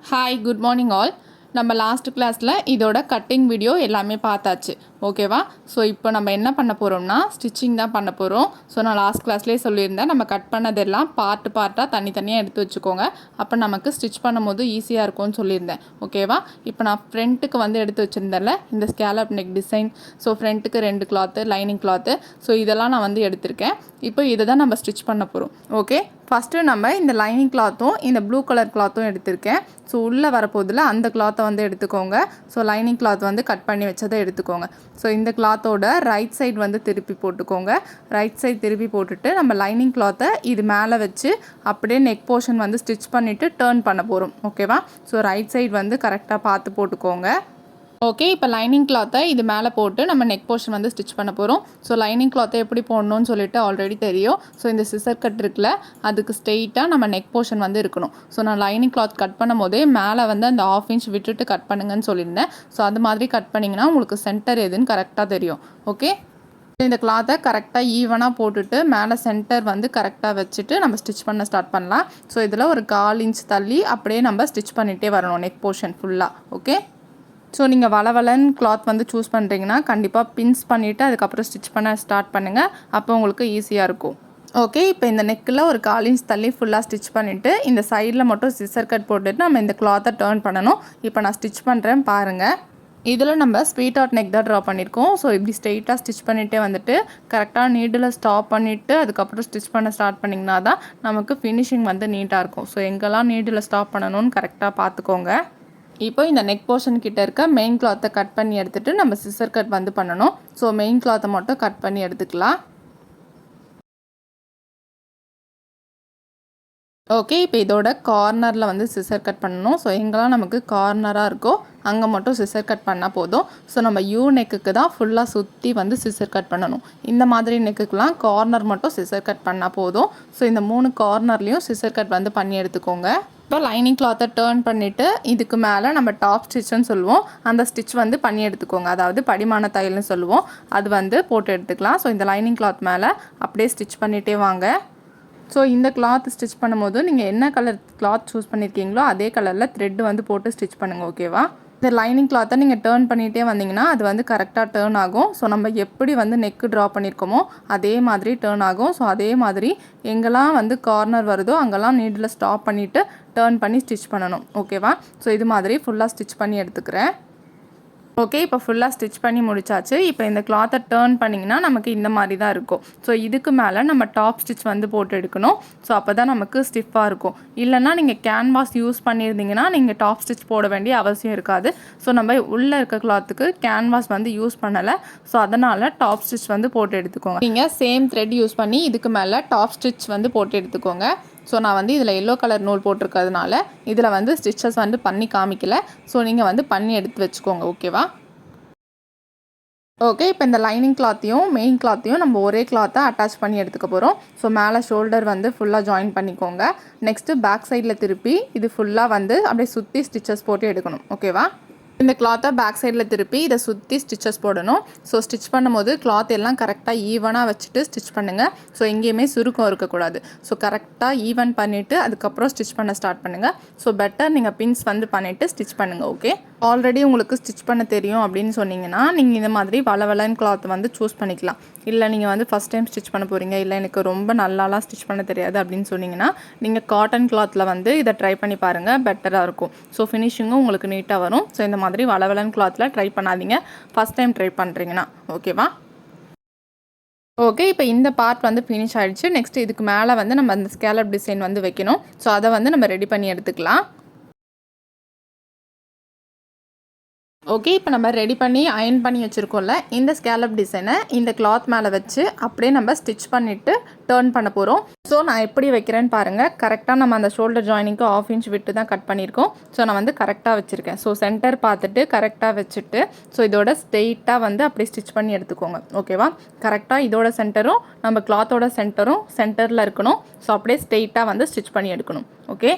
Hi good morning all. நம்ம last கிளாஸில் இதோட கட்டிங் வீடியோ எல்லாமே பார்த்தாச்சு, ஓகேவா? ஸோ இப்போ நம்ம என்ன பண்ண போகிறோம்னா ஸ்டிச்சிங் தான் பண்ண போகிறோம். ஸோ நான் லாஸ்ட் கிளாஸ்லேயே சொல்லியிருந்தேன், நம்ம கட் பண்ணதெல்லாம் பார்ட்டாக தனித்தனியாக எடுத்து வச்சுக்கோங்க. அப்போ நமக்கு ஸ்டிச் பண்ணும்போது ஈஸியாக இருக்கும்னு சொல்லியிருந்தேன், ஓகேவா? இப்போ நான் ஃப்ரண்ட்டுக்கு வந்து எடுத்து வச்சுருந்தேன்ல இந்த ஸ்கேலப் நெக் டிசைன். ஸோ ஃப்ரண்ட்டுக்கு 2 கிளாத்து, லைனிங் கிளாத்து, ஸோ இதெல்லாம் நான் வந்து எடுத்திருக்கேன். இப்போ இதை தான் நம்ம ஸ்டிச் பண்ண போகிறோம், ஓகே? ஃபஸ்ட்டு நம்ம இந்த லைனிங் கிளாத்தும் இந்த ப்ளூ கலர் கிளாத்தும் எடுத்திருக்கேன். ஸோ உள்ளே வரப்போதில் அந்த கிளாத்தை வந்து எடுத்துக்கோங்க. ஸோ லைனிங் கிளாத் வந்து கட் பண்ணி வச்சதை எடுத்துக்கோங்க. ஸோ இந்த கிளாத்தோட ரைட் சைடு வந்து திருப்பி போட்டுக்கோங்க. ரைட் சைடு திருப்பி போட்டுட்டு நம்ம லைனிங் கிளாத்தை இது மேலே வச்சு அப்படியே நெக் போர்ஷன் வந்து ஸ்டிச் பண்ணிவிட்டு டேர்ன் பண்ண போகிறோம், ஓகேவா? ஸோ ரைட் சைடு வந்து கரெக்டாக பார்த்து போட்டுக்கோங்க. ஓகே, இப்போ லைனிங் கிளாத்தை இது மேலே போட்டு நம்ம நெக் போர்ஷன் வந்து ஸ்டிச் பண்ண போகிறோம். ஸோ லைனிங் கிளாத்தை எப்படி போடணும்னு சொல்லிட்டு ஆல்ரெடி தெரியும். ஸோ இந்த சிசர் கட் இருக்குல்ல, அதுக்கு ஸ்ட்ரெயிட்டாக நம்ம நெக் போர்ஷன் வந்து இருக்கணும். ஸோ நான் லைனிங் கிளாத் கட் பண்ணும் போதே மேலே வந்து அந்த 1/2 இன்ச் விட்டுட்டு கட் பண்ணுங்கன்னு சொல்லியிருந்தேன். ஸோ அது மாதிரி கட் பண்ணிங்கன்னா உங்களுக்கு சென்டர் எதுன்னு கரெக்டாக தெரியும், ஓகே? இந்த கிளாத்தை கரெக்டாக ஈவனாக போட்டுட்டு மேலே சென்டர் வந்து கரெக்டாக வச்சுட்டு நம்ம ஸ்டிச் பண்ண ஸ்டார்ட் பண்ணலாம். ஸோ இதில் ஒரு 1/4 இன்ச் தள்ளி அப்படியே நம்ம ஸ்டிச் பண்ணிகிட்டே வரணும் நெக் போர்ஷன் ஃபுல்லாக, ஓகே? ஸோ நீங்கள் வளவலன்னு கிளாத் வந்து சூஸ் பண்ணுறீங்கன்னா கண்டிப்பாக பின்ஸ் பண்ணிவிட்டு அதுக்கப்புறம் ஸ்டிச் பண்ண ஸ்டார்ட் பண்ணுங்கள். அப்போ உங்களுக்கு ஈஸியாக இருக்கும், ஓகே? இப்போ இந்த நெக்கில் ஒரு 1/4 இன்ச் தள்ளி ஃபுல்லாக ஸ்டிச் பண்ணிவிட்டு இந்த சைடில் மட்டும் சிசர் கட் போட்டுட்டு நம்ம இந்த கிளாத்தை டேர்ன் பண்ணணும். இப்போ நான் ஸ்டிச் பண்ணுறேன் பாருங்கள். இதில் நம்ம ஸ்வீட் ஆர்ட் நெக் தான் ட்ரா பண்ணியிருக்கோம். ஸோ இப்படி ஸ்ட்ரெயிட்டாக ஸ்டிச் பண்ணிகிட்டே வந்துட்டு கரெக்டாக நீடில் ஸ்டாப் பண்ணிவிட்டு அதுக்கப்புறம் ஸ்டிச் பண்ண ஸ்டார்ட் பண்ணிங்கன்னா தான் நமக்கு ஃபினிஷிங் வந்து நீட்டாக இருக்கும். ஸோ எங்கெல்லாம் நீடில் ஸ்டாப் பண்ணணும்னு கரெக்டாக பார்த்துக்கோங்க. இப்போ இந்த நெக் போர்ஷன் கிட்ட இருக்க மெயின் கிளாத்தை கட் பண்ணி எடுத்துகிட்டு நம்ம சிசர் கட் வந்து பண்ணணும். ஸோ மெயின் கிளாத்தை மட்டும் கட் பண்ணி எடுத்துக்கலாம். ஓகே, இப்போ இதோட கார்னரில் வந்து சிசர் கட் பண்ணணும். ஸோ எங்கெல்லாம் நமக்கு கார்னராக இருக்கோ அங்கே மட்டும் சிசர் கட் பண்ணால் போதும். ஸோ நம்ம யூ நெக்குக்கு தான் ஃபுல்லாக சுற்றி வந்து சிசர் கட் பண்ணணும். இந்த மாதிரி நெக்குக்கெலாம் கார்னர் மட்டும் சிசர் கட் பண்ணால் போதும். ஸோ இந்த 3 கார்னர்லேயும் சிசர் கட் வந்து பண்ணி எடுத்துக்கோங்க. இப்போ லைனிங் கிளாத்தை டேர்ன் பண்ணிவிட்டு இதுக்கு மேலே நம்ம டாப் ஸ்டிச்சுன்னு சொல்லுவோம், அந்த ஸ்டிச் வந்து பண்ணி எடுத்துக்கோங்க. அதாவது படிமான தையல்னு சொல்லுவோம், அது வந்து போட்டு எடுத்துக்கலாம். ஸோ இந்த லைனிங் கிளாத் மேலே அப்படியே ஸ்டிச் பண்ணிகிட்டே வாங்க. ஸோ இந்த கிளாத் ஸ்டிச் பண்ணும்போது நீங்கள் என்ன கலர் கிளாத் சூஸ் பண்ணியிருக்கீங்களோ அதே கலரில் த்ரெட் வந்து போட்டு ஸ்டிச் பண்ணுங்கள், ஓகேவா? இந்த லைனிங் கிளாத்தை நீங்கள் டேர்ன் பண்ணிகிட்டே வந்தீங்கன்னா அது வந்து கரெக்டாக டேர்ன் ஆகும். ஸோ நம்ம எப்படி வந்து நெக்கு ட்ரா பண்ணியிருக்கோமோ அதே மாதிரி டேர்ன் ஆகும். ஸோ அதே மாதிரி எங்கெல்லாம் வந்து கார்னர் வருதோ அங்கெல்லாம் நீடில் ஸ்டாப் பண்ணிவிட்டு டேர்ன் பண்ணி ஸ்டிச் பண்ணணும், ஓகேவா? ஸோ இது மாதிரி ஃபுல்லாக ஸ்டிச் பண்ணி எடுத்துக்கிறேன். ஓகே, இப்போ ஃபுல்லாக ஸ்டிச் பண்ணி முடிச்சாச்சு. இப்போ இந்த கிளாத்தை டேர்ன் பண்ணிங்கன்னா நமக்கு இந்த மாதிரி தான் இருக்கும். ஸோ இதுக்கு மேலே நம்ம டாப் ஸ்டிச் வந்து போட்டு எடுக்கணும். ஸோ அப்போ தான் நமக்கு ஸ்டிஃபாக இருக்கும். இல்லைனா நீங்கள் கேன்வாஸ் யூஸ் பண்ணியிருந்தீங்கன்னா நீங்கள் டாப் ஸ்டிச் போட வேண்டிய அவசியம் இருக்காது. ஸோ நம்ம உள்ளே இருக்க கிளாத்துக்கு கேன்வாஸ் வந்து யூஸ் பண்ணலை. ஸோ அதனால் டாப் ஸ்டிச் வந்து போட்டு எடுத்துக்கோங்க. நீங்கள் சேம் த்ரெட் யூஸ் பண்ணி இதுக்கு மேலே டாப் ஸ்டிச் வந்து போட்டு எடுத்துக்கோங்க. ஸோ நான் வந்து இதில் எல்லோ கலர் நூல் போட்டிருக்கிறதுனால இதில் வந்து ஸ்டிச்சஸ் வந்து பண்ணி காமிக்கல. ஸோ நீங்கள் வந்து பண்ணி எடுத்து வச்சுக்கோங்க, ஓகேவா? ஓகே, இப்போ இந்த லைனிங் கிளாத்தையும் மெயின் கிளாத்தையும் நம்ம ஒரே கிளாத்தை அட்டாச் பண்ணி எடுத்துக்க போகிறோம். ஸோ மேலே ஷோல்டர் வந்து ஃபுல்லாக ஜாயின் பண்ணிக்கோங்க. நெக்ஸ்ட்டு பேக் சைடில் திருப்பி இது ஃபுல்லாக வந்து அப்படியே சுற்றி ஸ்டிச்சஸ் போட்டு எடுக்கணும், ஓகேவா? இந்த கிளாத்தை பேக் சைடில் திருப்பி இதை சுற்றி ஸ்டிச்சஸ் போடணும். ஸோ ஸ்டிச் பண்ணும்போது கிளாத் எல்லாம் கரெக்டாக ஈவனாக வச்சுட்டு ஸ்டிச் பண்ணுங்கள். ஸோ எங்கேயுமே சுருக்கம் இருக்கக்கூடாது. ஸோ கரெக்டாக ஈவன் பண்ணிவிட்டு அதுக்கப்புறம் ஸ்டிச் பண்ண ஸ்டார்ட் பண்ணுங்கள். ஸோ பெட்டர் நீங்கள் பின்ஸ் வந்து பண்ணிவிட்டு ஸ்டிச் பண்ணுங்கள், ஓகே? ஆல்ரெடி உங்களுக்கு ஸ்டிச் பண்ண தெரியும் அப்படின்னு சொன்னீங்கன்னா நீங்கள் இந்த மாதிரி வளவலன் கிளாத் வந்து சூஸ் பண்ணிக்கலாம். இல்லை நீங்கள் வந்து ஃபஸ்ட் டைம் ஸ்டிச் பண்ண போகிறீங்க, இல்லை எனக்கு ரொம்ப நல்லாலாம் ஸ்டிச் பண்ண தெரியாது அப்படின்னு சொன்னீங்கன்னா நீங்கள் காட்டன் கிளாத்தில் வந்து இதை ட்ரை பண்ணி பாருங்கள், பெட்டராக இருக்கும். ஸோ ஃபினிஷிங்கும் உங்களுக்கு நீட்டாக வரும். ஸோ இந்த மாதிரி வளவலன் கிளாத்தில் ட்ரை பண்ணாதீங்க ஃபஸ்ட் டைம் ட்ரை பண்ணுறீங்கன்னா, ஓகேவா? ஓகே, இப்போ இந்த பார்ட் வந்து ஃபினிஷ் ஆகிடுச்சு. நெக்ஸ்ட் இதுக்கு மேலே வந்து நம்ம அந்த ஸ்கேலப் டிசைன் வந்து வைக்கணும். ஸோ அதை வந்து நம்ம ரெடி பண்ணி எடுத்துக்கலாம். ஓகே, இப்போ நம்ம ரெடி பண்ணி அயன் பண்ணி வச்சுருக்கோம்ல இந்த ஸ்கேலப் டிசைனை இந்த கிளாத் மேலே வச்சு அப்படியே நம்ம ஸ்டிச் பண்ணிவிட்டு டேர்ன் பண்ண போகிறோம். ஸோ நான் எப்படி வைக்கிறேன்னு பாருங்கள். கரெக்டாக நம்ம அந்த ஷோல்டர் ஜாயினிங்க்கு 1/2 இன்ச் விட்டு தான் கட் பண்ணியிருக்கோம். ஸோ நான் வந்து கரெக்டாக வச்சுருக்கேன். ஸோ சென்டர் பார்த்துட்டு கரெக்டாக வச்சுட்டு ஸோ இதோட ஸ்ட்ரெயிட்டாக வந்து அப்படியே ஸ்டிச் பண்ணி எடுத்துக்கோங்க, ஓகேவா? கரெக்டாக இதோட சென்டரும் நம்ம கிளாத்தோட சென்டரும் சென்டரில் இருக்கணும். ஸோ அப்படியே ஸ்ட்ரெயிட்டாக வந்து ஸ்டிச் பண்ணி எடுக்கணும், ஓகே?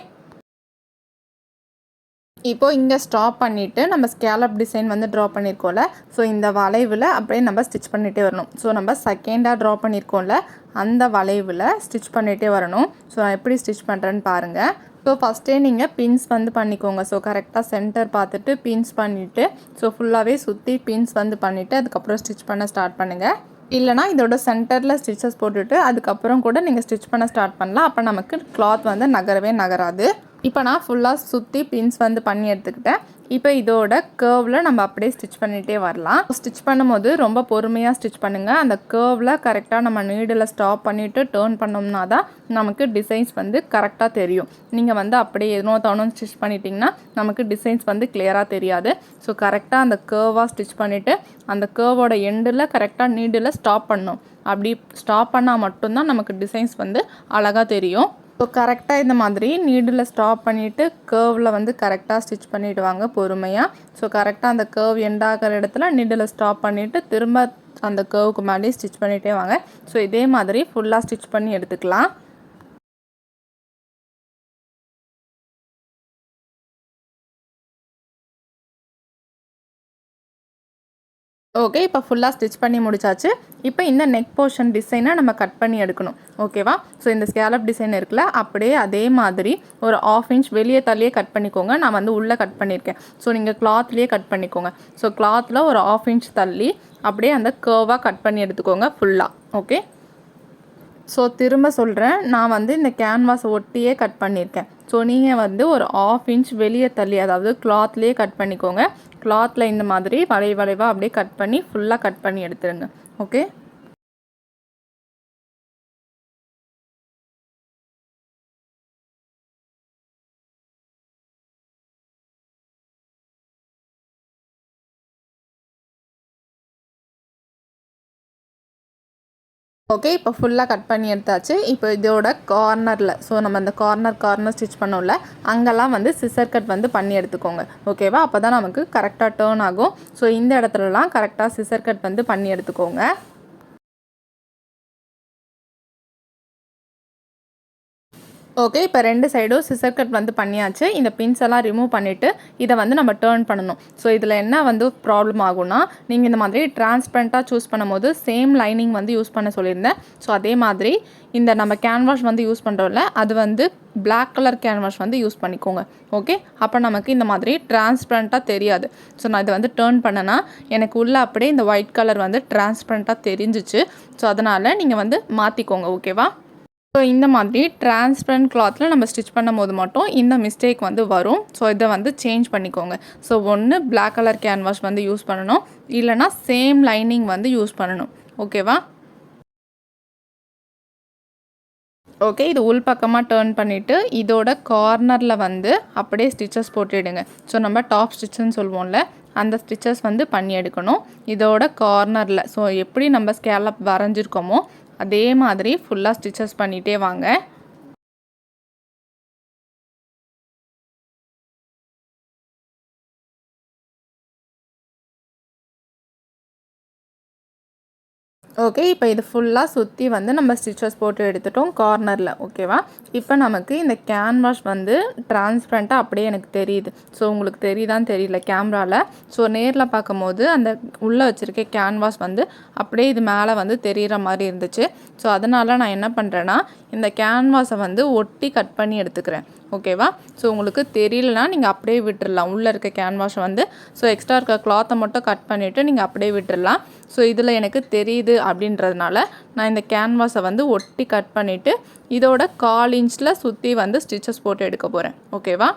இப்போது இங்கே ஸ்டாப் பண்ணிவிட்டு நம்ம ஸ்கேலப் டிசைன் வந்து ட்ரா பண்ணியிருக்கோம்ல, ஸோ இந்த வளைவில் அப்படியே நம்ம ஸ்டிச் பண்ணிகிட்டே வரணும். ஸோ நம்ம செகண்டாக ட்ரா பண்ணியிருக்கோம்ல, அந்த வளைவில் ஸ்டிச் பண்ணிகிட்டே வரணும். ஸோ நான் எப்படி ஸ்டிச் பண்ணுறேன்னு பாருங்கள். ஸோ ஃபஸ்ட்டே நீங்கள் பின்ஸ் வந்து பண்ணிக்கோங்க. ஸோ கரெக்டாக சென்டர் பார்த்துட்டு பின்ஸ் பண்ணிவிட்டு, ஸோ ஃபுல்லாகவே சுற்றி பின்ஸ் வந்து பண்ணிவிட்டு அதுக்கப்புறம் ஸ்டிச் பண்ண ஸ்டார்ட் பண்ணுங்கள். இல்லைனா இதோட சென்டரில் ஸ்டிச்சஸ் போட்டுட்டு அதுக்கப்புறம் கூட நீங்கள் ஸ்டிச் பண்ண ஸ்டார்ட் பண்ணலாம். அப்போ நமக்கு கிளாத் வந்து நகரவே நகராது. இப்போ நான் ஃபுல்லாக சுற்றி பின்ஸ் வந்து பண்ணி எடுத்துக்கிட்டேன். இப்போ இதோட கர்வில் நம்ம அப்படியே ஸ்டிச் பண்ணிகிட்டே வரலாம். ஸ்டிச் பண்ணும்போது ரொம்ப பொறுமையாக ஸ்டிச் பண்ணுங்கள். அந்த கர்வில் கரெக்டாக நம்ம நீடில் ஸ்டாப் பண்ணிவிட்டு டேர்ன் பண்ணோம்னா தான் நமக்கு டிசைன்ஸ் வந்து கரெக்டாக தெரியும். நீங்கள் வந்து அப்படியே எதுனோ தவணும் ஸ்டிச் பண்ணிட்டிங்கன்னா நமக்கு டிசைன்ஸ் வந்து கிளியராக தெரியாது. ஸோ கரெக்டாக அந்த கர்வாக ஸ்டிச் பண்ணிவிட்டு அந்த கர்வோட எண்டில் கரெக்டாக நீடில் ஸ்டாப் பண்ணணும். அப்படி ஸ்டாப் பண்ணால் மட்டும்தான் நமக்கு டிசைன்ஸ் வந்து அழகாக தெரியும். ஸோ கரெக்டாக இந்த மாதிரி நீடில் ஸ்டாப் பண்ணிவிட்டு கர்வில் வந்து கரெக்டாக ஸ்டிச் பண்ணிவிட்டு வாங்க பொறுமையாக. ஸோ கரெக்டாக அந்த கர்வ் எண்டாகிற இடத்துல நீடில் ஸ்டாப் பண்ணிவிட்டு திரும்ப அந்த கர்வுக்கு மேலேயே ஸ்டிச் பண்ணிகிட்டே வாங்க. ஸோ இதே மாதிரி ஃபுல்லாக ஸ்டிச் பண்ணி எடுத்துக்கலாம். ஓகே, இப்போ ஃபுல்லாக ஸ்டிச் பண்ணி முடிச்சாச்சு. இப்போ இந்த நெக் போர்ஷன் டிசைனை நம்ம கட் பண்ணி எடுக்கணும். ஓகேவா? ஸோ இந்த ஸ்கேலப் டிசைன் இருக்குல்ல, அப்படியே அதே மாதிரி ஒரு 1/2 இன்ச் வெளியே தள்ளியே கட் பண்ணிக்கோங்க. நான் வந்து உள்ளே கட் பண்ணியிருக்கேன். ஸோ நீங்கள் கிளாத்லேயே கட் பண்ணிக்கோங்க. ஸோ கிளாத்தில் ஒரு 1/2 இன்ச் தள்ளி அப்படியே அந்த கர்வாக கட் பண்ணி எடுத்துக்கோங்க ஃபுல்லாக. ஓகே, ஸோ திரும்ப சொல்கிறேன், நான் வந்து இந்த கேன்வாஸை ஒட்டியே கட் பண்ணியிருக்கேன். ஸோ நீங்கள் வந்து ஒரு 1/2 இன்ச் வெளியே தள்ளி, அதாவது கிளாத்லேயே கட் பண்ணிக்கோங்க. கிளாத்தில் இந்த மாதிரி வளைவாக அப்படியே கட் பண்ணி ஃபுல்லாக கட் பண்ணி எடுத்துருங்க. ஓகே, ஓகே, இப்போ ஃபுல்லாக கட் பண்ணி எடுத்தாச்சு. இப்போ இதோட கார்னரில், ஸோ நம்ம அந்த கார்னர் ஸ்டிச் பண்ணோம்ல, அங்கெல்லாம் வந்து சிசர் கட் வந்து பண்ணி எடுத்துக்கோங்க. ஓகேவா? அப்போ தான் நமக்கு கரெக்டாக டேர்ன் ஆகும். ஸோ இந்த இடத்துலலாம் கரெக்டாக சிசர் கட் வந்து பண்ணி எடுத்துக்கோங்க. ஓகே, இப்போ 2 சைடும் சிசர் கட் வந்து பண்ணியாச்சு. இந்த பின்ஸ் எல்லாம் ரிமூவ் பண்ணிவிட்டு இதை வந்து நம்ம டேர்ன் பண்ணணும். ஸோ இதில் என்ன வந்து ப்ராப்ளம் ஆகும்னா, நீங்கள் இந்த மாதிரி டிரான்ஸ்பரண்ட்டாக சூஸ் பண்ணும்போது சேம் லைனிங் வந்து யூஸ் பண்ண சொல்லியிருந்தேன். ஸோ அதே மாதிரி இந்த நம்ம கேன்வாஷ் வந்து யூஸ் பண்ணுறோம்ல, அது வந்து பிளாக் கலர் கேன்வாஷ் வந்து யூஸ் பண்ணிக்கோங்க. ஓகே, அப்போ நமக்கு இந்த மாதிரி டிரான்ஸ்பரண்ட்டாக தெரியாது. ஸோ நான் இதை வந்து டேர்ன் பண்ணேன்னா எனக்கு உள்ளே அப்படியே இந்த ஒயிட் கலர் வந்து டிரான்ஸ்பரண்ட்டாக தெரிஞ்சிச்சு. ஸோ அதனால் நீங்கள் வந்து மாற்றிக்கோங்க. ஓகேவா? ஸோ இந்த மாதிரி டிரான்ஸ்பரண்ட் கிளாத்தில் நம்ம ஸ்டிச் பண்ணும் போது மட்டும் இந்த மிஸ்டேக் வந்து வரும். ஸோ இதை வந்து சேஞ்ச் பண்ணிக்கோங்க. ஸோ ஒன்று பிளாக் கலர் கேன்வாஷ் வந்து யூஸ் பண்ணணும், இல்லைனா சேம் லைனிங் வந்து யூஸ் பண்ணணும். ஓகேவா? ஓகே, இது உள் பக்கமாக டேர்ன் பண்ணிவிட்டு இதோட கார்னரில் வந்து அப்படியே ஸ்டிச்சஸ் போட்டுவிடுங்க. ஸோ நம்ம டாப் ஸ்டிச்சுன்னு சொல்லுவோம்ல, அந்த ஸ்டிச்சஸ் வந்து பண்ணி எடுக்கணும் இதோட கார்னரில். ஸோ எப்படி நம்ம ஸ்கேலப் வரைஞ்சிருக்கோமோ அதே மாதிரி ஃபுல்லாக ஸ்டிச்சஸ் பண்ணிகிட்டே வாங்க. ஓகே, இப்போ இது ஃபுல்லாக சுற்றி வந்து நம்ம ஸ்டிச்சஸ் போட்டு எடுத்துட்டோம் கார்னரில். ஓகேவா? இப்போ நமக்கு இந்த கேன்வாஷ் வந்து டிரான்ஸ்பரண்ட்டாக அப்படியே எனக்கு தெரியுது. ஸோ உங்களுக்கு தெரியுதான்னு தெரியல கேமராவில். ஸோ நேரில் பார்க்கும்போது அந்த உள்ளே வச்சுருக்க கேன்வாஷ் வந்து அப்படியே இது மேலே வந்து தெரிகிற மாதிரி இருந்துச்சு. ஸோ அதனால் நான் என்ன பண்ணுறேன்னா, இந்த கேன்வாஸை வந்து ஒட்டி கட் பண்ணி எடுத்துக்கிறேன். ஓகேவா? ஸோ உங்களுக்கு தெரியலனா நீங்கள் அப்படியே விட்டுடலாம். உள்ளே இருக்க கேன்வாஷை வந்து ஸோ எக்ஸ்ட்ரா இருக்க கிளாத்தை மட்டும் கட் பண்ணிவிட்டு நீங்கள் அப்படியே விட்டுடலாம். ஸோ இதில் எனக்கு தெரியுது அப்படின்றதுனால நான் இந்த கேன்வாஸை வந்து ஒட்டி கட் பண்ணிவிட்டு இதோட 1/4 இன்ச்சில் சுற்றி வந்து ஸ்டிச்சஸ் போட்டு எடுக்க போகிறேன். ஓகேவா?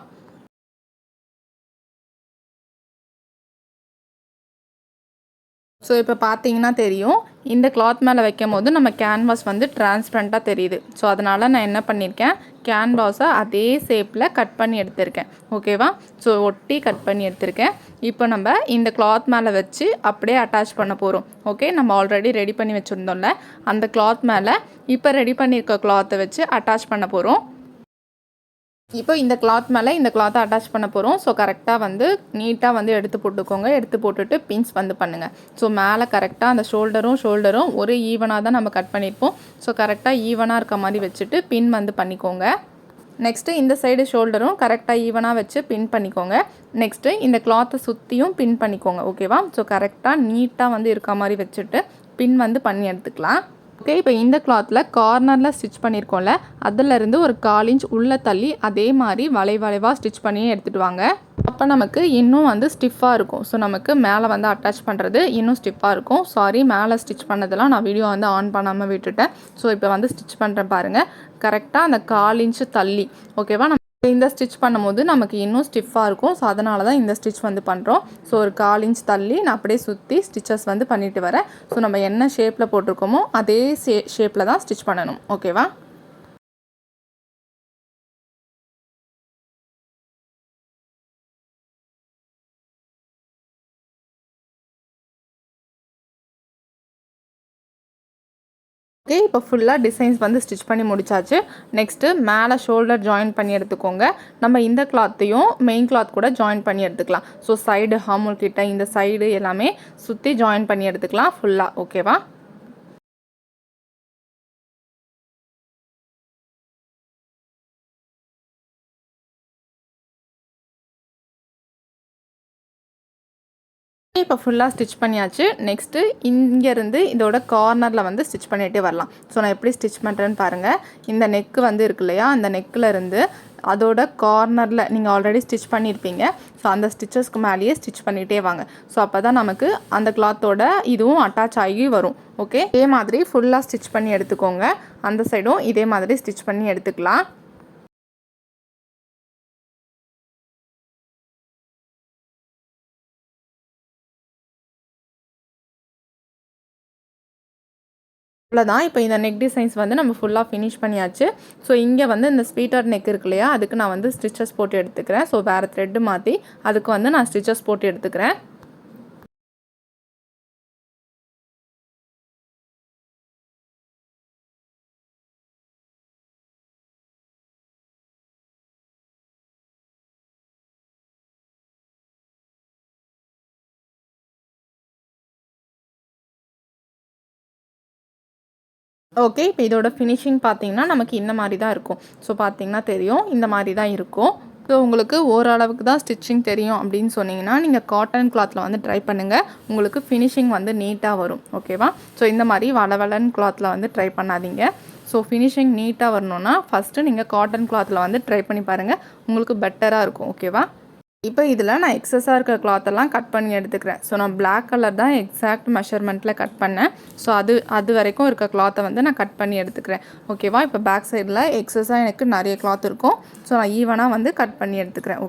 ஸோ இப்போ பார்த்தீங்கன்னா தெரியும், இந்த கிளாத் மேலே வைக்கும் போது நம்ம கேன்வாஸ் வந்து டிரான்ஸ்பரண்ட்டாக தெரியுது. ஸோ அதனால் நான் என்ன பண்ணியிருக்கேன், கேன்வாஸை அதே ஷேப்பில் கட் பண்ணி எடுத்திருக்கேன். ஓகேவா? ஸோ ஒட்டி கட் பண்ணி எடுத்திருக்கேன். இப்போ நம்ம இந்த கிளாத் மேலே வச்சு அப்படியே அட்டாச் பண்ண போகிறோம். ஓகே, நம்ம ஆல்ரெடி ரெடி பண்ணி வச்சுருந்தோம்ல, அந்த கிளாத் மேலே இப்போ ரெடி பண்ணியிருக்க கிளாத்தை வச்சு அட்டாச் பண்ண போகிறோம். இப்போ இந்த கிளாத் மேலே இந்த கிளாத்தை அட்டாச் பண்ண போகிறோம். ஸோ கரெக்டாக வந்து நீட்டாக வந்து எடுத்து போட்டுக்கோங்க. எடுத்து போட்டுட்டு பின்ஸ் வந்து பண்ணுங்கள். ஸோ மேலே கரெக்டாக அந்த ஷோல்டரும் ஒரு ஈவனாக தான் நம்ம கட் பண்ணியிருப்போம். ஸோ கரெக்டாக ஈவனாக இருக்க மாதிரி வச்சுட்டு பின் வந்து பண்ணிக்கோங்க. நெக்ஸ்ட்டு இந்த சைடு ஷோல்டரும் கரெக்டாக ஈவனாக வச்சு பின் பண்ணிக்கோங்க. நெக்ஸ்ட்டு இந்த கிளாத்தை சுற்றியும் பின் பண்ணிக்கோங்க. ஓகேவா? ஸோ கரெக்டாக நீட்டாக வந்து இருக்க மாதிரி வச்சுட்டு பின் வந்து பண்ணி எடுத்துக்கலாம். ஓகே, இப்போ இந்த கிளாத்தில் கார்னரில் ஸ்டிச் பண்ணியிருக்கோம்ல, அதிலேருந்து ஒரு 1/4 இன்ச் உள்ளே தள்ளி அதே மாதிரி வளைவாக ஸ்டிச் பண்ணி எடுத்துகிட்டு வாங்க. அப்போ நமக்கு இன்னும் வந்து ஸ்டிஃபாக இருக்கும். ஸோ நமக்கு மேலே வந்து அட்டாச் பண்ணுறது இன்னும் ஸ்டிஃபாக இருக்கும். சாரி, மேலே ஸ்டிச் பண்ணதெல்லாம் நான் வீடியோ வந்து ஆன் பண்ணாமல் விட்டுட்டேன். ஸோ இப்போ வந்து ஸ்டிச் பண்ணுறேன் பாருங்கள். கரெக்டாக அந்த 1/4 இன்ச்சு தள்ளி. ஓகேவா? இந்த ஸ்டிச் பண்ணும்போது நமக்கு இன்னும் ஸ்டிஃபாக இருக்கும். ஸோ அதனால தான் இந்த ஸ்டிச் வந்து பண்ணுறோம். ஸோ ஒரு 1/4 இன்ச் தள்ளி நான் அப்படியே சுற்றி ஸ்டிச்சஸ் வந்து பண்ணிட்டு வரேன். ஸோ நம்ம என்ன ஷேப்பில் போட்டிருக்கோமோ அதே ஷேப்பில் தான் ஸ்டிச் பண்ணணும். ஓகேவா? ஓகே, இப்போ ஃபுல்லாக டிசைன்ஸ் வந்து ஸ்டிச் பண்ணி முடிச்சாச்சு. நெக்ஸ்ட்டு மேலே ஷோல்டர் ஜாயின் பண்ணி எடுத்துக்கோங்க. நம்ம இந்த கிளாத்தையும் மெயின் கிளாத் கூட ஜாயின் பண்ணி எடுத்துக்கலாம். ஸோ சைடு ஹார்மோல் கிட்ட இந்த சைடு எல்லாமே சுற்றி ஜாயின் பண்ணி எடுத்துக்கலாம் ஃபுல்லாக. ஓகேவா? இப்போ ஃபுல்லாக ஸ்டிச் பண்ணியாச்சு. நெக்ஸ்ட்டு இங்கேருந்து இதோட கார்னரில் வந்து ஸ்டிச் பண்ணிகிட்டே வரலாம். ஸோ நான் எப்படி ஸ்டிச் பண்ணுறேன்னு பாருங்கள். இந்த நெக்கு வந்து இருக்கு இல்லையா, அந்த நெக்கில் இருந்து அதோட கார்னரில் நீங்கள் ஆல்ரெடி ஸ்டிச் பண்ணியிருப்பீங்க. ஸோ அந்த ஸ்டிச்சஸ்க்கு மேலேயே ஸ்டிச் பண்ணிகிட்டே வாங்க. ஸோ அப்போ தான் நமக்கு அந்த கிளாத்தோட இதுவும் அட்டாச் ஆகி வரும். ஓகே, இதே மாதிரி ஃபுல்லாக ஸ்டிச் பண்ணி எடுத்துக்கோங்க. அந்த சைடும் இதே மாதிரி ஸ்டிச் பண்ணி எடுத்துக்கலாம். அவ்வளோதான். இப்போ இந்த நெக் டிசைன்ஸ் வந்து நம்ம ஃபுல்லாக ஃபினிஷ் பண்ணியாச்சு. ஸோ இங்கே வந்து இந்த ஸ்வீட்டர் நெக் இருக்கு இல்லையா, அதுக்கு நான் வந்து ஸ்டிச்சஸ் போட்டு எடுத்துக்கிறேன். ஸோ வேறு த்ரெட்டு மாற்றி அதுக்கு வந்து நான் ஸ்டிச்சஸ் போட்டு எடுத்துக்கிறேன். ஓகே, இப்போ இதோட ஃபினிஷிங் பார்த்தீங்கன்னா நமக்கு இந்த மாதிரி தான் இருக்கும். ஸோ பார்த்தீங்கன்னா தெரியும், இந்த மாதிரி தான் இருக்கும். ஸோ உங்களுக்கு ஓரளவுக்கு தான் ஸ்டிச்சிங் தெரியும் அப்படின்னு சொன்னீங்கன்னா நீங்கள் காட்டன் கிளாத்தில் வந்து ட்ரை பண்ணுங்கள். உங்களுக்கு ஃபினிஷிங் வந்து நீட்டாக வரும். ஓகேவா? ஸோ இந்த மாதிரி வளவலன் கிளாத்தில் வந்து ட்ரை பண்ணாதீங்க. ஸோ ஃபினிஷிங் நீட்டாக வரணுன்னா ஃபஸ்ட்டு நீங்கள் காட்டன் கிளாத்தில் வந்து ட்ரை பண்ணி பாருங்கள். உங்களுக்கு பெட்டராக இருக்கும். ஓகேவா? இப்போ இதில் நான் எக்ஸஸாக இருக்கிற கிளாத்தெல்லாம் கட் பண்ணி எடுத்துக்கிறேன். ஸோ நான் பிளாக் கலர் தான் எக்ஸாக்ட் மெஷர்மெண்ட்டில் கட் பண்ணேன். ஸோ அது வரைக்கும் இருக்க கிளாத்தை வந்து நான் கட் பண்ணி எடுத்துக்கிறேன். ஓகேவா? இப்போ பேக் சைடில் எக்ஸஸாக எனக்கு நிறைய கிளாத் இருக்கும். ஸோ நான் ஈவனாக வந்து கட் பண்ணி எடுத்துக்கிறேன்.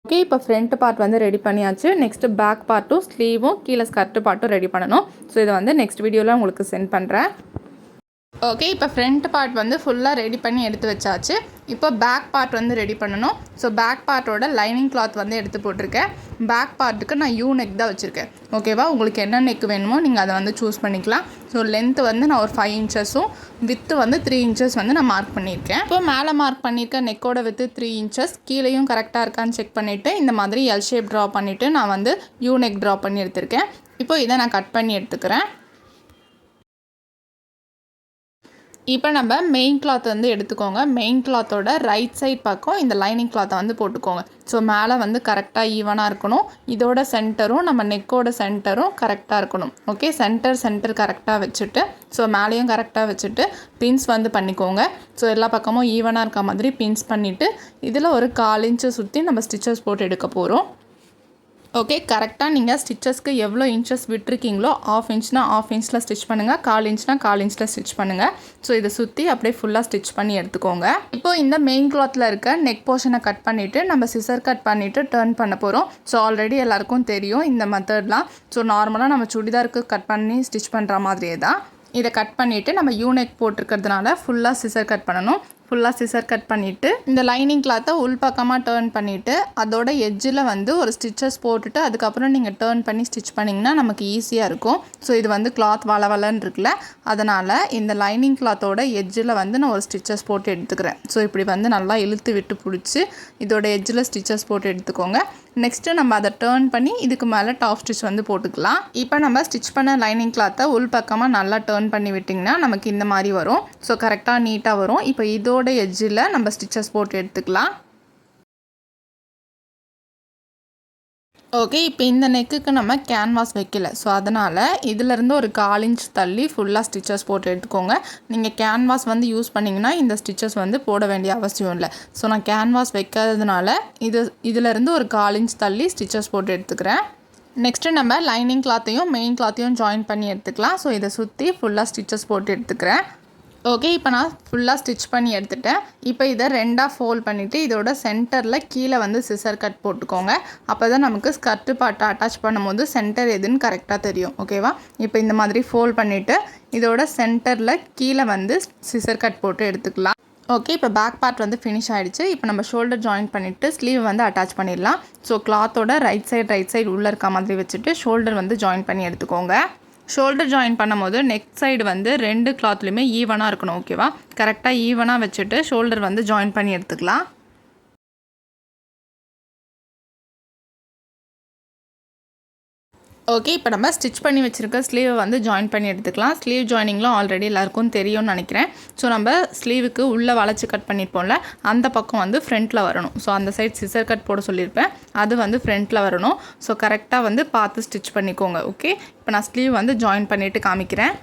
ஓகே, இப்போ ஃப்ரண்ட் பார்ட் வந்து ரெடி பண்ணியாச்சு. நெக்ஸ்ட்டு பேக் பார்ட்டும் ஸ்லீவும் கீழே ஸ்கர்ட் பார்ட்டும் ரெடி பண்ணணும். ஸோ இதை வந்து நெக்ஸ்ட் வீடியோவில் உங்களுக்கு சென்ட் பண்ணுறேன். ஓகே, இப்போ ஃப்ரண்ட் பார்ட் வந்து ஃபுல்லாக ரெடி பண்ணி எடுத்து வச்சாச்சு. இப்போ பேக் பார்ட் வந்து ரெடி பண்ணணும். ஸோ பேக் பார்ட்டோட லைனிங் கிளாத் வந்து எடுத்து போட்டிருக்கேன். பேக் பார்ட்டுக்கு நான் யூ நெக் தான் வச்சுருக்கேன். ஓகேவா? உங்களுக்கு என்ன நெக் வேணுமோ நீங்கள் அதை வந்து சூஸ் பண்ணிக்கலாம். ஸோ லென்த்து வந்து நான் ஒரு 5 இன்ச்சஸும் வித்து வந்து 3 இன்ச்சஸ் வந்து நான் மார்க் பண்ணியிருக்கேன். இப்போ மேலே மார்க் பண்ணியிருக்கேன் நெக்கோட வித்து 3 இன்ச்சஸ். கீழேயும் கரெக்டாக இருக்கான்னு செக் பண்ணிவிட்டு இந்த மாதிரி எல் ஷேப் ட்ரா பண்ணிவிட்டு நான் வந்து யூ நெக் ட்ரா பண்ணி எடுத்திருக்கேன். இப்போ இதை நான் கட் பண்ணி எடுத்துக்கிறேன். இப்போ நம்ம மெயின் கிளாத் வந்து எடுத்துக்கோங்க. மெயின் கிளாத்தோட ரைட் சைட் பக்கம் இந்த லைனிங் கிளாத்தை வந்து போட்டுக்கோங்க. ஸோ மேலே வந்து கரெக்டாக ஈவனாக இருக்கணும். இதோட சென்டரும் நம்ம நெக்கோட சென்டரும் கரெக்டாக இருக்கணும். ஓகே, சென்டர் கரெக்டாக வச்சுட்டு ஸோ மேலேயும் கரெக்டாக வச்சுட்டு பின்ஸ் வந்து பண்ணிக்கோங்க. ஸோ எல்லா பக்கமும் ஈவனாக இருக்க மாதிரி பின்ஸ் பண்ணிவிட்டு இதில் ஒரு 1/4 இன்ச்சு சுற்றி நம்ம ஸ்டிச்சஸ் போட்டு எடுக்க போகிறோம். ஓகே, கரெக்டாக நீங்கள் ஸ்டிச்சஸ்க்கு எவ்வளோ இன்ச்சஸ் விட்டுருக்கீங்களோ 1/2 இன்ச்னா 1/2 இன்ச்சில் ஸ்டிச் பண்ணுங்கள், 1/4 இன்ச்னா 1/4 இன்ச்சில் ஸ்டிச் பண்ணுங்கள். ஸோ இதை சுற்றி அப்படியே ஃபுல்லாக ஸ்டிச் பண்ணி எடுத்துக்கோங்க. இப்போது இந்த மெயின் கிளாத்தில் இருக்க நெக் போர்ஷனை கட் பண்ணிவிட்டு நம்ம சிசர் கட் பண்ணிவிட்டு டர்ன் பண்ண போகிறோம். ஸோ ஆல்ரெடி எல்லாருக்கும் தெரியும் இந்த மெத்தட்லாம். ஸோ நார்மலாக நம்ம சுடிதாருக்கு கட் பண்ணி ஸ்டிச் பண்ணுற மாதிரியே தான். இதை கட் பண்ணிவிட்டு நம்ம யூ நெக் போட்டிருக்கிறதுனால ஃபுல்லாக சிசர் கட் பண்ணணும். ஃபுல்லாக சிசர் கட் பண்ணிவிட்டு இந்த லைனிங் கிளாத்தை உள் பக்கமாக டேர்ன் பண்ணிவிட்டு அதோட எட்ஜில் வந்து ஒரு ஸ்டிச்சஸ் போட்டுட்டு அதுக்கப்புறம் நீங்கள் டேர்ன் பண்ணி ஸ்டிச் பண்ணிங்கன்னா நமக்கு ஈஸியாக இருக்கும். ஸோ இது வந்து கிளாத் வளவலன்னு இருக்குல்ல, அதனால் இந்த லைனிங் கிளாத்தோட எட்ஜில் வந்து நான் ஒரு ஸ்டிச்சஸ் போட்டு எடுத்துக்கிறேன். ஸோ இப்படி வந்து நல்லா இழுத்து விட்டு பிடிச்சி இதோட எட்ஜில் ஸ்டிச்சஸ் போட்டு எடுத்துக்கோங்க. நெக்ஸ்ட்டு நம்ம அதை டர்ன் பண்ணி இதுக்கு மேலே டாப் ஸ்டிச் வந்து போட்டுக்கலாம். இப்போ நம்ம ஸ்டிச் பண்ண லைனிங் கிளாத்தை உள் பக்கமாக நல்லா டர்ன் பண்ணி விட்டிங்கன்னா நமக்கு இந்த மாதிரி வரும். ஸோ கரெக்டாக நீட்டாக வரும். இப்போ இதோட எட்ஜில் நம்ம ஸ்டிச்சஸ் போட்டு எடுத்துக்கலாம். ஓகே, இப்போ இந்த நெக்குக்கு நம்ம கேன்வாஸ் வைக்கல. ஸோ அதனால் இதிலேருந்து ஒரு 1/4 இன்ச் தள்ளி ஃபுல்லாக ஸ்டிச்சஸ் போட்டு எடுத்துக்கோங்க. நீங்கள் கேன்வாஸ் வந்து யூஸ் பண்ணிங்கன்னா இந்த ஸ்டிச்சஸ் வந்து போட வேண்டிய அவசியம் இல்லை. ஸோ நான் கேன்வாஸ் வைக்காததுனால இதிலேருந்து ஒரு 1/4 இன்ச் தள்ளி ஸ்டிச்சஸ் போட்டு எடுத்துக்கிறேன். நெக்ஸ்ட்டு நம்ம லைனிங் கிளாத்தையும் மெயின் கிளாத்தையும் ஜாயின் பண்ணி எடுத்துக்கலாம். ஸோ இதை சுற்றி ஃபுல்லாக ஸ்டிச்சஸ் போட்டு எடுத்துக்கிறேன். ஓகே, இப்போ நான் ஃபுல்லாக ஸ்டிச் பண்ணி எடுத்துட்டேன். இப்போ இதை 2ஆக ஃபோல்ட் பண்ணிவிட்டு இதோட சென்டரில் கீழே வந்து சிசர் கட் போட்டுக்கோங்க. அப்போ தான் நமக்கு ஸ்கர்ட்டு பாட்டை அட்டாச் பண்ணும்போது சென்டர் எதுன்னு கரெக்டாக தெரியும். ஓகேவா? இப்போ இந்த மாதிரி ஃபோல்ட் பண்ணிவிட்டு இதோட சென்டரில் கீழே வந்து சிசர் கட் போட்டு எடுத்துக்கலாம். ஓகே, இப்போ பேக் பார்ட் வந்து ஃபினிஷ் ஆகிடுச்சு. இப்போ நம்ம ஷோல்டர் ஜாயின் பண்ணிவிட்டு ஸ்லீவ் வந்து அட்டாச் பண்ணிடலாம். ஸோ கிளாத்தோட ரைட் சைடு உள்ளே இருக்க மாதிரி வச்சுட்டு ஷோல்டர் வந்து ஜாயின் பண்ணி எடுத்துக்கோங்க. ஷோல்டர் ஜாயின் பண்ணும்போது நெக் சைடு வந்து 2 கிளாத்லையுமே ஈவனாக இருக்கணும். ஓகேவா? கரெக்டாக ஈவனாக வச்சுட்டு ஷோல்டர் வந்து ஜாயின் பண்ணி எடுத்துக்கலாம். ஓகே, இப்போ நம்ம ஸ்டிச் பண்ணி வச்சுருக்க ஸ்லீவை வந்து ஜாயின் பண்ணி எடுத்துக்கலாம். ஸ்லீவ் ஜாயினிங்லாம் ஆல்ரெடி எல்லாருக்கும் தெரியும்னு நினைக்கிறேன். ஸோ நம்ம ஸ்லீவுக்கு உள்ளே வளைச்சி கட் பண்ணியிருப்போம்ல, அந்த பக்கம் வந்து ஃப்ரண்ட்டில் வரணும். ஸோ அந்த சைட் சிசர் கட் போட சொல்லியிருப்பேன், அது வந்து ஃப்ரண்ட்டில் வரணும். ஸோ கரெக்டாக வந்து பார்த்து ஸ்டிச் பண்ணிக்கோங்க. ஓகே, இப்போ நான் ஸ்லீவ் வந்து ஜாயின் பண்ணிவிட்டு காமிக்கிறேன்.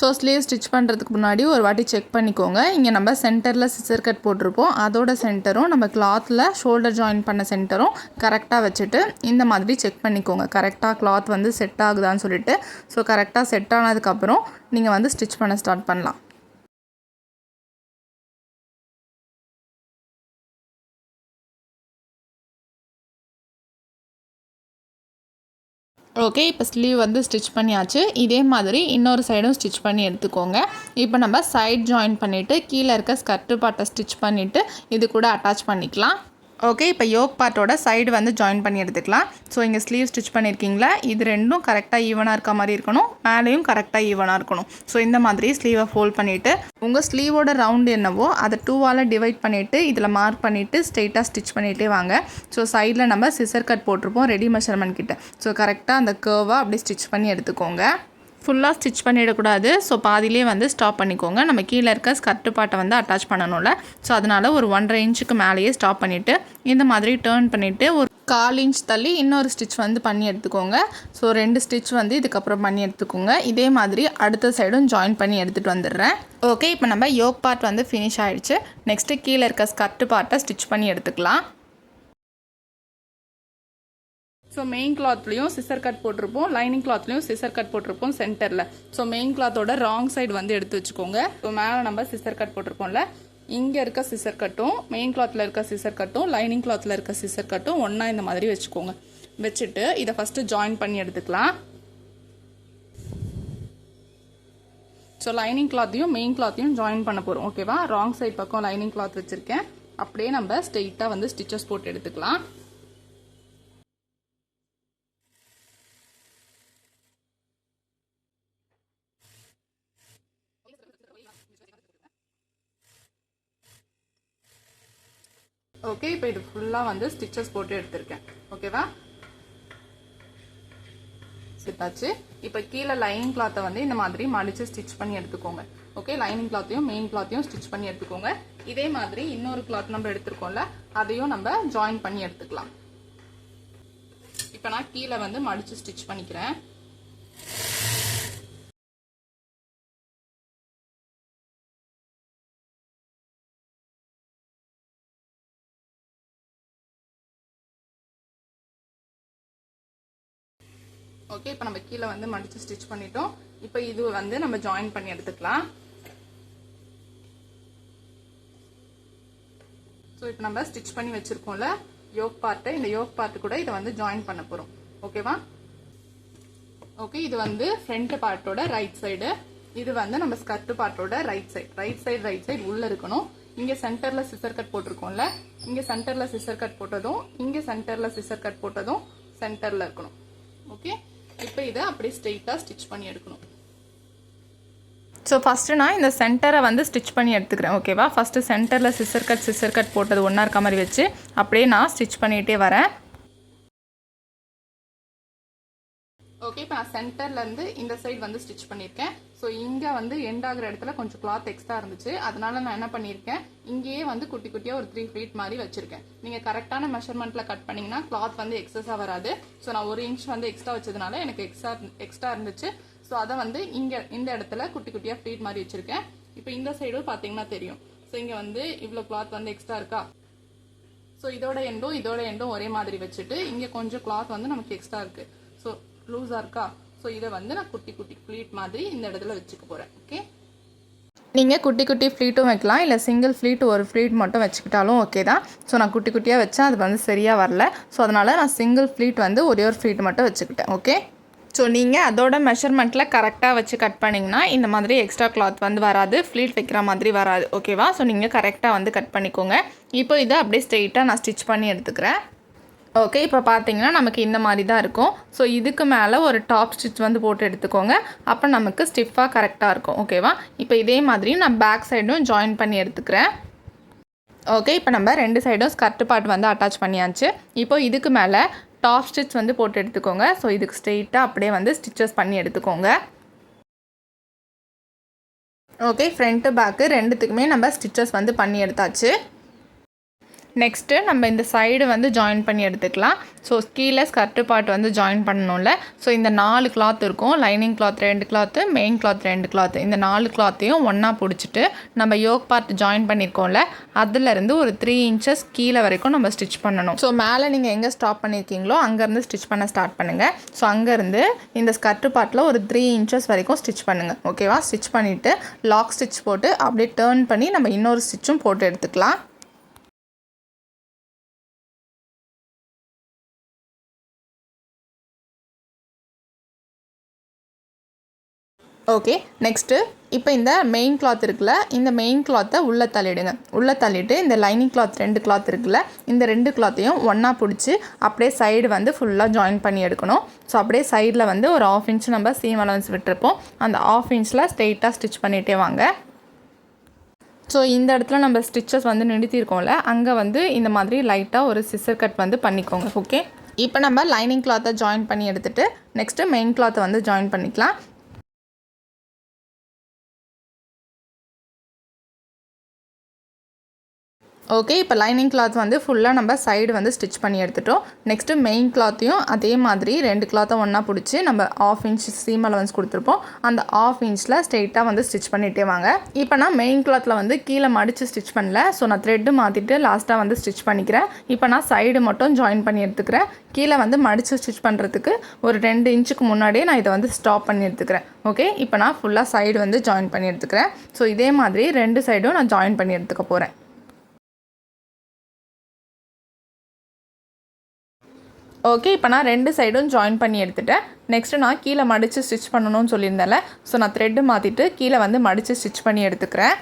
ஸோ ஸ்லீவ் ஸ்டிச் பண்ணுறதுக்கு முன்னாடி ஒரு வாட்டி செக் பண்ணிக்கோங்க. இங்கே நம்ம சென்டரில் சிசர் கட் போட்டிருப்போம், அதோட சென்டரும் நம்ம கிளாத்தில் ஷோல்டர் ஜாயின் பண்ண சென்டரும் கரெக்டாக வச்சுட்டு இந்த மாதிரி செக் பண்ணிக்கோங்க. கரெக்டாக கிளாத் வந்து செட் ஆகுதான்னு சொல்லிட்டு. ஸோ கரெக்டாக செட் ஆனதுக்கப்புறம் நீங்கள் வந்து ஸ்டிச் பண்ண ஸ்டார்ட் பண்ணலாம். ஓகே, இப்போ ஸ்லீவ் வந்து ஸ்டிச் பண்ணியாச்சு. இதே மாதிரி இன்னொரு சைடும் ஸ்டிச் பண்ணி எடுத்துக்கோங்க. இப்போ நம்ம சைட் ஜாயின் பண்ணிவிட்டு கீழே இருக்க ஸ்கர்ட்டு பார்ட்டை ஸ்டிச் பண்ணிவிட்டு இது கூட அட்டாச் பண்ணிக்கலாம். ஓகே, இப்போ யோக் பார்ட்டோட சைடு வந்து ஜாயின் பண்ணி எடுத்துக்கலாம். ஸோ இங்கே ஸ்லீவ் ஸ்டிச் பண்ணியிருக்கீங்களா, இது ரெண்டும் கரெக்டாக ஈவனாக இருக்க மாதிரி இருக்கணும், மேலேயும் கரெக்டாக ஈவனாக இருக்கணும். ஸோ இந்த மாதிரி ஸ்லீவை ஃபோல்ட் பண்ணிவிட்டு உங்கள் ஸ்லீவோட ரவுண்டு என்னவோ அதை 2ஆல் டிவைட் பண்ணிவிட்டு இதில் மார்க் பண்ணிவிட்டு ஸ்ட்ரெயிட்டாக ஸ்டிச் பண்ணிகிட்டே வாங்க. ஸோ சைடில் நம்ம சிசர் கட் போட்டிருப்போம் ரெடி மெஷர்மெண்ட் கிட்ட. ஸோ கரெக்டாக அந்த கர்வாக அப்படி ஸ்டிச் பண்ணி எடுத்துக்கோங்க. ஃபுல்லாக ஸ்டிச் பண்ணிடக்கூடாது. ஸோ பாதிலே வந்து ஸ்டாப் பண்ணிக்கோங்க. நம்ம கீழே இருக்க ஸ்கர்ட்டு பாட்டை வந்து அட்டாச் பண்ணணும்ல, ஸோ அதனால் ஒரு 1.5 இன்ச்சுக்கு மேலேயே ஸ்டாப் பண்ணிவிட்டு இந்த மாதிரி டேர்ன் பண்ணிவிட்டு ஒரு 1/4 இன்ச் தள்ளி இன்னொரு ஸ்டிச் வந்து பண்ணி எடுத்துக்கோங்க. ஸோ 2 ஸ்டிச் வந்து இதுக்கப்புறம் பண்ணி எடுத்துக்கோங்க. இதே மாதிரி அடுத்த சைடும் ஜாயின் பண்ணி எடுத்துகிட்டு வந்துடுறேன். ஓகே, இப்போ நம்ம யோக் பார்ட் வந்து ஃபினிஷ் ஆகிடுச்சு. நெக்ஸ்ட்டு கீழே இருக்க ஸ்கர்ட்டு பார்ட்டை ஸ்டிச் பண்ணி எடுத்துக்கலாம். ஸோ மெயின் கிளாத்லேயும் சிசர் கட் போட்டிருப்போம், லைனிங் கிளாத்லேயும் சிசர் கட் போட்டிருப்போம் சென்டரில். ஸோ மெயின் கிளாத்தோட ராங் சைடு வந்து எடுத்து வச்சுக்கோங்க. ஸோ மேலே நம்ம சிசர் கட் போட்டிருப்போம்ல, இங்கே இருக்க சிசர் கட்டும் மெயின் கிளாத்தில் இருக்க சிசர் கட்டும் லைனிங் கிளாத்தில் இருக்க சிசர் கட்டும் ஒன்றா இந்த மாதிரி வச்சுக்கோங்க. வச்சுட்டு இதை ஃபஸ்ட்டு ஜாயின் பண்ணி எடுத்துக்கலாம். ஸோ லைனிங் கிளாத்தையும் மெயின் கிளாத்தையும் ஜாயின் பண்ண போகிறோம். ஓகேவா? ராங் சைட் பக்கம் லைனிங் கிளாத் வச்சுருக்கேன். அப்படியே நம்ம ஸ்ட்ரெயிட்டாக வந்து ஸ்டிச்சஸ் போட்டு எடுத்துக்கலாம். ஓகே, இப்போ இது ஃபுல்லாக வந்து ஸ்டிச்சஸ் போட்டு எடுத்திருக்கேன். ஓகேவா? செட்டாச்சு. இப்போ கீழே லைனிங் கிளாத்தை வந்து இந்த மாதிரி மடித்து ஸ்டிச் பண்ணி எடுத்துக்கோங்க. ஓகே, லைனிங் கிளாத்தையும் மெயின் கிளாத்தையும் ஸ்டிச் பண்ணி எடுத்துக்கோங்க. இதே மாதிரி இன்னொரு கிளாத் நம்ம எடுத்துருக்கோம்ல, அதையும் நம்ம ஜாயின் பண்ணி எடுத்துக்கலாம். இப்போ நான் கீழே வந்து மடித்து ஸ்டிச் பண்ணிக்கிறேன். ஓகே, இப்போ நம்ம கீழே வந்து மடித்து ஸ்டிச் பண்ணிட்டோம். இப்போ இது வந்து நம்ம ஜாயின் பண்ணி எடுத்துக்கலாம். ஸோ இப்போ நம்ம ஸ்டிச் பண்ணி வச்சுருக்கோம்ல யோக் பார்ட்டை, இந்த யோக் பார்ட்டு கூட இதை வந்து ஜாயின் பண்ண போகிறோம். ஓகேவா? ஓகே, இது வந்து ஃப்ரண்ட் பார்ட்டோட ரைட் சைடு, இது வந்து நம்ம ஸ்கர்ட் பார்ட்டோட ரைட் சைடு உள்ளே இருக்கணும். இங்கே சென்டரில் சிசர் கட் போட்டிருக்கோம்ல, இங்கே சென்டரில் சிசர் கட் போட்டதும் இங்கே சென்டரில் சிசர் கட் போட்டதும் சென்டரில் இருக்கணும். ஓகே, இப்போ இதை அப்படியே ஸ்ட்ரெயிட்டாக ஸ்டிச் பண்ணி எடுக்கணும். ஸோ ஃபஸ்ட்டு நான் இந்த சென்டரை வந்து ஸ்டிச் பண்ணி எடுத்துக்கிறேன். ஓகேவா? ஃபஸ்ட்டு சென்டரில் சிசர் கட் போட்டது ஒன்றா இருக்க மாதிரி வச்சு அப்படியே நான் ஸ்டிச் பண்ணிகிட்டே வரேன். ஓகே, இப்போ நான் சென்டர்லேருந்து இந்த சைடு வந்து ஸ்டிச் பண்ணியிருக்கேன். ஸோ இங்கே வந்து எண்ட் ஆகிற இடத்துல கொஞ்சம் கிளாத் எக்ஸ்ட்ரா இருந்துச்சு. அதனால நான் என்ன பண்ணியிருக்கேன், இங்கேயே வந்து குட்டி குட்டியாக ஒரு 3 ஃபீட் மாதிரி வச்சிருக்கேன். நீங்கள் கரெக்டான மெஷர்மெண்ட்டில் கட் பண்ணிங்கன்னா கிளாத் வந்து எக்ஸஸாக வராது. ஸோ நான் 1 இன்ச் வந்து எக்ஸ்ட்ரா வச்சதுனால எனக்கு எக்ஸ்ட்ரா இருந்துச்சு. ஸோ அதை வந்து இங்கே இந்த இடத்துல குட்டி குட்டியாக ஃபீட் மாதிரி வச்சிருக்கேன். இப்போ இந்த சைடும் பார்த்தீங்கன்னா தெரியும். ஸோ இங்கே வந்து இவ்வளோ கிளாத் வந்து எக்ஸ்ட்ரா இருக்கா. ஸோ இதோட எண்டும் ஒரே மாதிரி வச்சுட்டு இங்கே கொஞ்சம் கிளாத் வந்து நமக்கு எக்ஸ்ட்ரா இருக்குது. ஸோ லூஸாக இருக்கா. ஸோ இதை வந்து நான் குட்டி குட்டி ஃப்ளீட் மாதிரி இந்த இடத்துல வச்சுக்க போகிறேன். ஓகே, நீங்கள் குட்டி குட்டி ஃப்ளீட்டும் வைக்கலாம், இல்லை சிங்கிள் ஃப்ளீட் ஒரு ஃப்ளீட் மட்டும் வச்சுக்கிட்டாலும் ஓகே தான். ஸோ நான் குட்டி குட்டியாக வச்சேன், அது வந்து சரியாக வரல. ஸோ அதனால் நான் சிங்கிள் ஃப்ளீட் வந்து ஒரே ஒரு ஃப்ளீட் மட்டும் வச்சுக்கிட்டேன். ஓகே, ஸோ நீங்கள் அதோட மெஷர்மெண்ட்டில் கரெக்டாக வச்சு கட் பண்ணிங்கன்னா இந்த மாதிரி எக்ஸ்ட்ரா கிளாத் வந்து வராது, ஃப்ளீட் வைக்கிற மாதிரி வராது. ஓகேவா. ஸோ நீங்கள் கரெக்டாக வந்து கட் பண்ணிக்கோங்க. இப்போ இதை அப்படியே ஸ்ட்ரெயிட்டாக நான் ஸ்டிச் பண்ணி எடுத்துக்கிறேன். ஓகே, இப்போ பார்த்தீங்கன்னா நமக்கு இந்த மாதிரி தான் இருக்கும். ஸோ இதுக்கு மேலே ஒரு டாப் ஸ்டிச் வந்து போட்டு எடுத்துக்கோங்க. அப்போ நமக்கு ஸ்டிஃபாக கரெக்டாக இருக்கும். ஓகேவா. இப்போ இதே மாதிரி நான் பேக் சைடும் ஜாயின் பண்ணி எடுத்துக்கிறேன். ஓகே, இப்போ நம்ம 2 சைடும் ஸ்கர்ட் பார்ட் வந்து அட்டாச் பண்ணியாச்சு. இப்போ இதுக்கு மேலே டாப் ஸ்டிச் வந்து போட்டு எடுத்துக்கோங்க. ஸோ இதுக்கு ஸ்ட்ரெயிட்டாக அப்படியே வந்து ஸ்டிச்சஸ் பண்ணி எடுத்துக்கோங்க. ஓகே, ஃப்ரண்ட்டு பேக்கு ரெண்டுத்துக்குமே நம்ம ஸ்டிச்சஸ் வந்து பண்ணி எடுத்தாச்சு. நெக்ஸ்ட்டு நம்ம இந்த சைடு வந்து ஜாயின் பண்ணி எடுத்துக்கலாம். ஸோ கீழே ஸ்கர்ட்டு பார்ட் வந்து ஜாயின் பண்ணணும்ல. ஸோ இந்த 4 கிளாத் இருக்கும். Lining cloth 2 cloth, main cloth 2 cloth. இந்த 4 கிளாத்தையும் ஒன்றா பிடிச்சிட்டு நம்ம யோக் பார்ட் ஜாயின் பண்ணியிருக்கோம்ல, அதுலேருந்து ஒரு 3 இன்ச்சஸ் கீழே வரைக்கும் நம்ம ஸ்டிச் பண்ணணும். ஸோ மேலே நீங்கள் எங்கே ஸ்டாப் பண்ணியிருக்கீங்களோ அங்கேருந்து ஸ்டிச் பண்ண ஸ்டார்ட் பண்ணுங்கள். ஸோ அங்கேருந்து இந்த ஸ்கர்ட்டு பார்ட்டில் ஒரு 3 இன்ச்சஸ் வரைக்கும் ஸ்டிச் பண்ணுங்கள். ஓகேவா. ஸ்டிச் பண்ணிவிட்டு லாக் ஸ்டிச் போட்டு அப்படியே டேர்ன் பண்ணி நம்ம இன்னொரு ஸ்டிச்சும் போட்டு எடுத்துக்கலாம். ஓகே, நெக்ஸ்ட்டு இப்போ இந்த மெயின் கிளாத் இருக்குல்ல, இந்த மெயின் கிளாத்தை உள்ளே தள்ளிடுங்க. உள்ளே தள்ளிட்டு இந்த லைனிங் கிளாத் 2 கிளாத் இருக்குல்ல, இந்த 2 கிளாத்தையும் ஒன்றா பிடிச்சி அப்படியே சைடு வந்து ஃபுல்லாக ஜாயின் பண்ணி எடுக்கணும். ஸோ அப்படியே சைடில் வந்து ஒரு 1/2 இன்ச் நம்ம சீம் அலவன்ஸ் விட்டுருப்போம். அந்த 1/2 இன்ச்சில் ஸ்ட்ரெயிட்டாக ஸ்டிச் பண்ணிகிட்டே வாங்க. ஸோ இந்த இடத்துல நம்ம ஸ்டிச்சஸ் வந்து நிறுத்தியிருக்கோம்ல, அங்கே வந்து இந்த மாதிரி லைட்டாக ஒரு சிசர் கட் வந்து பண்ணிக்கோங்க. ஓகே, இப்போ நம்ம லைனிங் கிளாத்தை ஜாயின் பண்ணி எடுத்துகிட்டு நெக்ஸ்ட்டு மெயின் கிளாத்தை வந்து ஜாயின் பண்ணிக்கலாம். ஓகே, இப்போ லைனிங் கிளாத் வந்து ஃபுல்லாக நம்ம சைடு வந்து ஸ்டிச் பண்ணி எடுத்துட்டோம். நெக்ஸ்ட்டு மெயின் கிளாத்தையும் அதே மாதிரி 2 கிளாத்தை ஒன்றா பிடிச்சி நம்ம 1/2 இன்ச் சீம் அலவன்ஸ் கொடுத்துருப்போம். அந்த 1/2 இன்ச்சில் ஸ்ட்ரெயிட்டாக வந்து ஸ்டிச் பண்ணிகிட்டே வாங்க. இப்போ நான் மெயின் கிளாத்தில் வந்து கீழே மடித்து ஸ்டிச் பண்ணல. ஸோ நான் த்ரெட்டு மாற்றிட்டு லாஸ்ட்டாக வந்து ஸ்டிச் பண்ணிக்கிறேன். இப்போ நான் சைடு மட்டும் ஜாயின் பண்ணி எடுத்துக்கிறேன். கீழே வந்து மடித்து ஸ்டிச் பண்ணுறதுக்கு ஒரு 2 இன்ச்சுக்கு முன்னாடியே நான் இதை வந்து ஸ்டாப் பண்ணி எடுத்துக்கிறேன். ஓகே, இப்போ நான் ஃபுல்லாக சைடு வந்து ஜாயின் பண்ணி எடுத்துக்கிறேன். ஸோ இதே மாதிரி 2 சைடும் நான் ஜாயின் பண்ணி எடுத்துக்க போகிறேன். ஓகே, இப்போ நான் 2 சைடும் ஜாயின் பண்ணி எடுத்துட்டேன். நெக்ஸ்ட்டு நான் கீழே மடித்து ஸ்டிச் பண்ணணும்னு சொல்லியிருந்தேன்ல, ஸோ நான் த்ரெட்டு மாற்றிட்டு கீழே வந்து மடித்து ஸ்டிச் பண்ணி எடுத்துக்கிறேன்.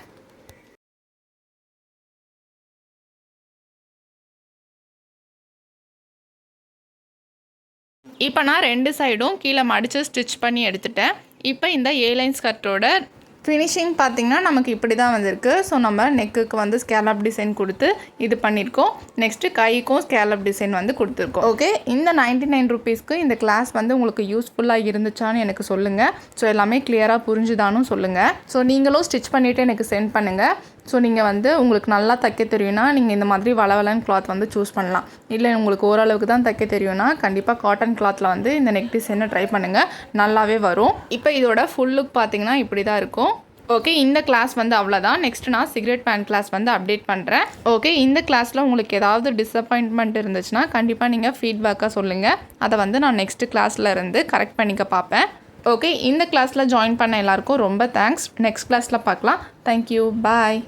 இப்போ நான் 2 சைடும் கீழே மடித்து ஸ்டிச் பண்ணி எடுத்துட்டேன். இப்போ இந்த A-லைன் ஸ்கர்ட்டோட ஃபினிஷிங் பார்த்திங்கன்னா நமக்கு இப்படி தான் வந்திருக்கு. ஸோ நம்ம நெக்குக்கு வந்து ஸ்கேலப் டிசைன் கொடுத்து இது பண்ணியிருக்கோம். நெக்ஸ்ட்டு கைக்கும் ஸ்கேலப் டிசைன் வந்து கொடுத்துருக்கோம். ஓகே, இந்த 99 ருபீஸ்க்கு இந்த கிளாஸ் வந்து உங்களுக்கு யூஸ்ஃபுல்லாக இருந்துச்சான்னு எனக்கு சொல்லுங்கள். ஸோ எல்லாமே கிளியராக புரிஞ்சுதானும் சொல்லுங்கள். ஸோ நீங்களும் ஸ்டிச் பண்ணிவிட்டு எனக்கு சென்ட் பண்ணுங்கள். ஸோ நீங்கள் வந்து உங்களுக்கு நல்லா தைக்க தெரியும்னா நீங்கள் இந்த மாதிரி வளவலன் கிளாத் வந்து சூஸ் பண்ணலாம். இல்லை உங்களுக்கு ஓரளவுக்கு தான் தைக்க தெரியும்னா கண்டிப்பாக காட்டன் கிளாத்தில் வந்து இந்த நெக் டிசைனை ட்ரை பண்ணுங்கள், நல்லாவே வரும். இப்போ இதோட ஃபுல் லுக் பார்த்திங்கன்னா இப்படி தான் இருக்கும். ஓகே, இந்த கிளாஸ் வந்து அவ்வளோதான். நெக்ஸ்ட் நான் சிகரெட் பேண்ட் கிளாஸ் வந்து அப்டேட் பண்ணுறேன். ஓகே, இந்த கிளாஸில் உங்களுக்கு ஏதாவது டிஸப்பாயின்ட்மெண்ட் இருந்துச்சுன்னா கண்டிப்பாக நீங்கள் ஃபீட்பேக்காக சொல்லுங்கள். அதை வந்து நான் நெக்ஸ்ட் கிளாஸில் இருந்து கரெக்ட் பண்ணிக்க பார்ப்பேன். ஓகே, இந்த கிளாஸில் ஜாயின் பண்ண எல்லாருக்கும் ரொம்ப தேங்க்ஸ். நெக்ஸ்ட் கிளாஸில் பார்க்கலாம். தேங்க்யூ, பாய்.